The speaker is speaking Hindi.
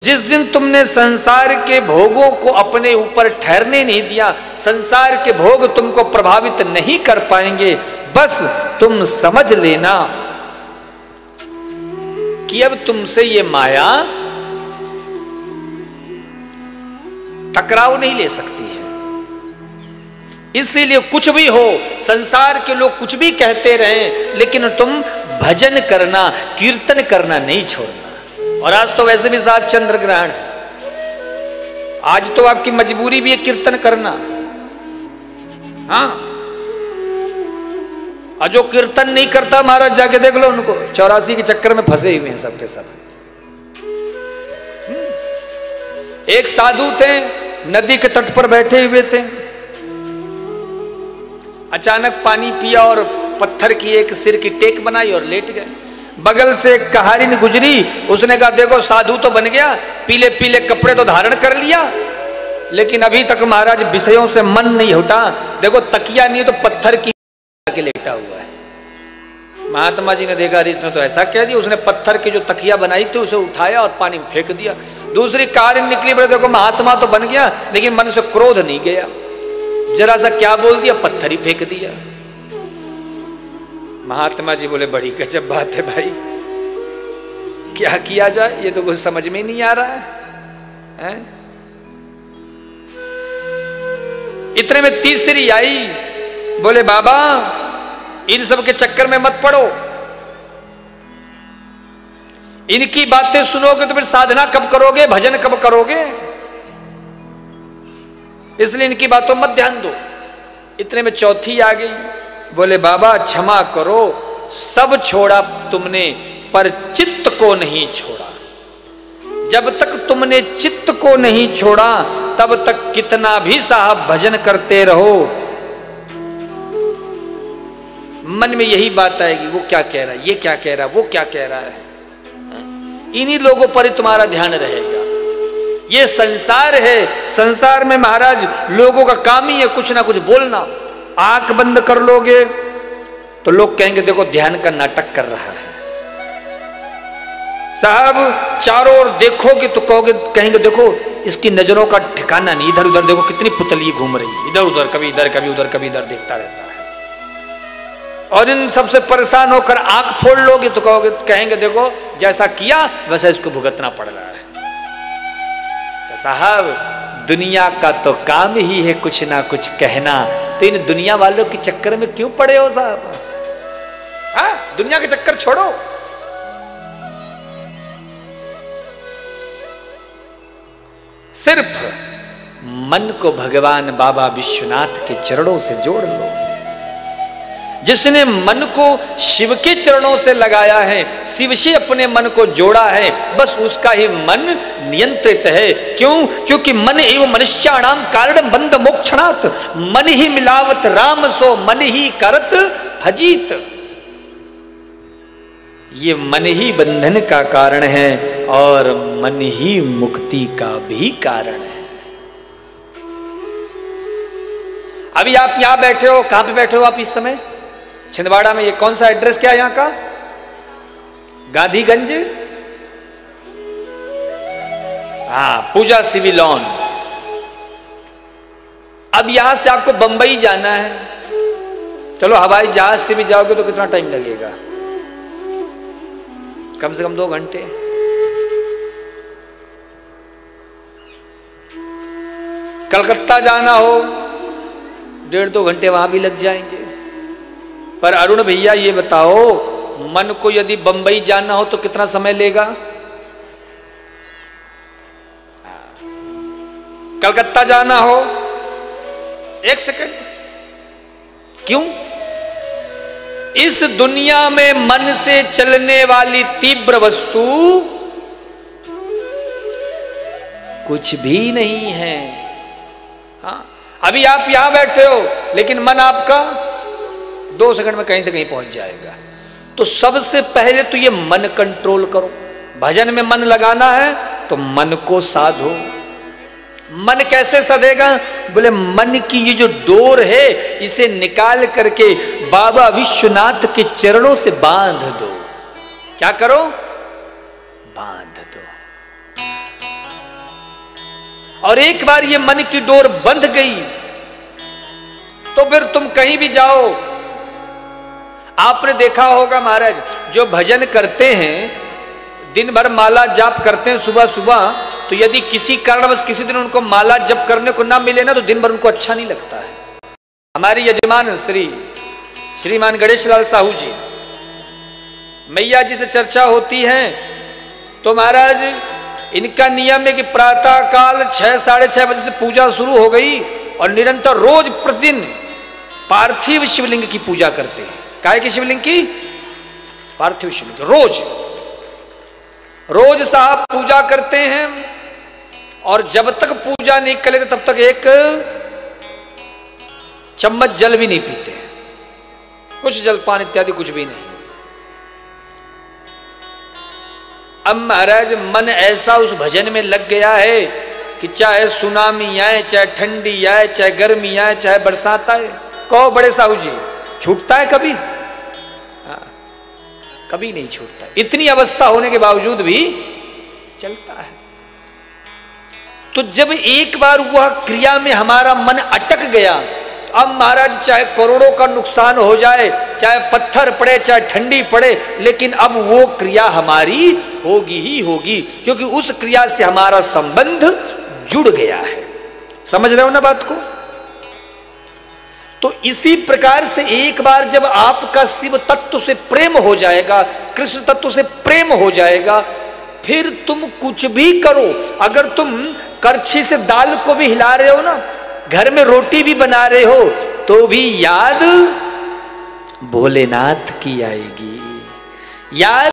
जिस दिन तुमने संसार के भोगों को अपने ऊपर ठहरने नहीं दिया, संसार के भोग तुमको प्रभावित नहीं कर पाएंगे, बस तुम समझ लेना कि अब तुमसे ये माया टकराव नहीं ले सकती है। इसीलिए कुछ भी हो, संसार के लोग कुछ भी कहते रहें, लेकिन तुम भजन करना, कीर्तन करना नहीं छोड़ना। और आज तो वैसे भी साहब चंद्र ग्रहण है, आज तो आपकी मजबूरी भी है कीर्तन करना। हाँ, और जो कीर्तन नहीं करता महाराज जाके देख लो उनको, 84 के चक्कर में फंसे हुए हैं सबके सब। एक साधु थे, नदी के तट पर बैठे हुए थे, अचानक पानी पिया और पत्थर की एक सिर की टेक बनाई और लेट गए। बगल से एक कहारिन गुजरी, उसने कहा देखो साधु तो बन गया, पीले पीले कपड़े तो धारण कर लिया, लेकिन अभी तक महाराज विषयों से मन नहीं हटा। देखो तकिया नहीं है तो पत्थर की के लेटा हुआ है। महात्मा जी ने देखा अरे इसने तो ऐसा कह दिया, उसने पत्थर की जो तकिया बनाई थी उसे उठाया और पानी में फेंक दिया। दूसरी कहारिन निकली, बोले देखो महात्मा तो बन गया, लेकिन मन से क्रोध नहीं गया, जरा सा क्या बोल दिया, पत्थर ही फेंक दिया। महात्मा जी बोले बड़ी गजब बात है भाई, क्या किया जाए, ये तो कुछ समझ में नहीं आ रहा है? इतने में तीसरी आई, बोले बाबा इन सब के चक्कर में मत पड़ो, इनकी बातें सुनोगे तो फिर साधना कब करोगे, भजन कब करोगे, इसलिए इनकी बातों मत ध्यान दो। इतने में चौथी आ गई, बोले बाबा क्षमा करो, सब छोड़ा तुमने पर चित्त को नहीं छोड़ा। जब तक तुमने चित्त को नहीं छोड़ा तब तक कितना भी साहब भजन करते रहो, मन में यही बात आएगी, वो क्या कह रहा है, ये क्या कह रहा है, वो क्या कह रहा है। इन्हीं लोगों पर ही तुम्हारा ध्यान रहेगा। ये संसार है, संसार में महाराज लोगों का काम ही है कुछ ना कुछ बोलना। आंख बंद कर लोगे तो लोग कहेंगे देखो ध्यान का नाटक कर रहा है। साहब चारों ओर देखोगे तो कहोगे, कहेंगे देखो इसकी नजरों का ठिकाना नहीं, इधर उधर देखो कितनी पुतली घूम रही है, इधर उधर, कभी इधर कभी उधर कभी इधर देखता रहता है। और इन सबसे परेशान होकर आंख फोड़ लोगे तो कहोगे, कहेंगे देखो जैसा किया वैसा इसको भुगतना पड़ रहा है। तो साहब दुनिया का तो काम ही है कुछ ना कुछ कहना, तो इन दुनिया वालों के चक्कर में क्यों पड़े हो साहब? हाँ, दुनिया के चक्कर छोड़ो। सिर्फ मन को भगवान बाबा विश्वनाथ के चरणों से जोड़ लो। जिसने मन को शिव के चरणों से लगाया है, शिव से अपने मन को जोड़ा है, बस उसका ही मन नियंत्रित है। क्यों? क्योंकि मन एवं मनुष्याणाम कारण बंध मोक्षणात्, मन ही मिलावत राम सो मन ही करत भजीत। ये मन ही बंधन का कारण है और मन ही मुक्ति का भी कारण है। अभी आप यहां बैठे हो, कहां पे बैठे हो आप इस समय? छिंदवाड़ा में। ये कौन सा एड्रेस क्या है यहां का? गांधीगंज, हाँ, पूजा सिविलॉन। अब यहां से आपको बंबई जाना है, चलो हवाई जहाज से भी जाओगे तो कितना टाइम लगेगा? कम से कम 2 घंटे। कलकत्ता जाना हो 1.5-2 घंटे वहां भी लग जाएंगे। पर अरुण भैया ये बताओ, मन को यदि बंबई जाना हो तो कितना समय लेगा? कलकत्ता जाना हो 1 सेकंड। क्यों? इस दुनिया में मन से चलने वाली तीव्र वस्तु कुछ भी नहीं है। हाँ, अभी आप यहां बैठे हो लेकिन मन आपका 2 सेकंड में कहीं से कहीं पहुंच जाएगा। तो सबसे पहले तो ये मन कंट्रोल करो। भजन में मन लगाना है तो मन को साधो। मन कैसे सधेगा? बोले मन की ये जो डोर है इसे निकाल करके बाबा विश्वनाथ के चरणों से बांध दो। क्या करो? बांध दो। और एक बार ये मन की डोर बंध गई तो फिर तुम कहीं भी जाओ। आपने देखा होगा महाराज, जो भजन करते हैं, दिन भर माला जाप करते हैं सुबह सुबह, तो यदि किसी कारणवश किसी दिन उनको माला जप करने को ना मिले ना, तो दिन भर उनको अच्छा नहीं लगता है। हमारे यजमान श्रीमान गणेश लाल साहू जी, मैया जी से चर्चा होती है तो महाराज इनका नियम है कि प्रातः काल 6 साढ़े 6 बजे से पूजा शुरू हो गई और निरंतर रोज प्रतिदिन पार्थिव शिवलिंग की पूजा करते हैं। काय की शिवलिंग की? पार्थिव शिवलिंग। रोज साहब पूजा करते हैं और जब तक पूजा नहीं कर लेते तब तक एक चम्मच जल भी नहीं पीते, कुछ जलपान इत्यादि कुछ भी नहीं। अब महाराज मन ऐसा उस भजन में लग गया है कि चाहे सुनामी आए, चाहे ठंडी आए, चाहे गर्मी आए, चाहे बरसात आए, कहो बड़े साहू जी, छूटता है कभी? हाँ, कभी नहीं छूटता। इतनी अवस्था होने के बावजूद भी चलता है। तो जब एक बार वह क्रिया में हमारा मन अटक गया, तो अब महाराज चाहे करोड़ों का नुकसान हो जाए, चाहे पत्थर पड़े, चाहे ठंडी पड़े, लेकिन अब वो क्रिया हमारी होगी ही होगी, क्योंकि उस क्रिया से हमारा संबंध जुड़ गया है। समझ रहे हो ना बात को? तो इसी प्रकार से एक बार जब आपका शिव तत्व से प्रेम हो जाएगा, कृष्ण तत्व से प्रेम हो जाएगा, फिर तुम कुछ भी करो। अगर तुम करछी से दाल को भी हिला रहे हो ना, घर में रोटी भी बना रहे हो, तो भी याद भोलेनाथ की आएगी, याद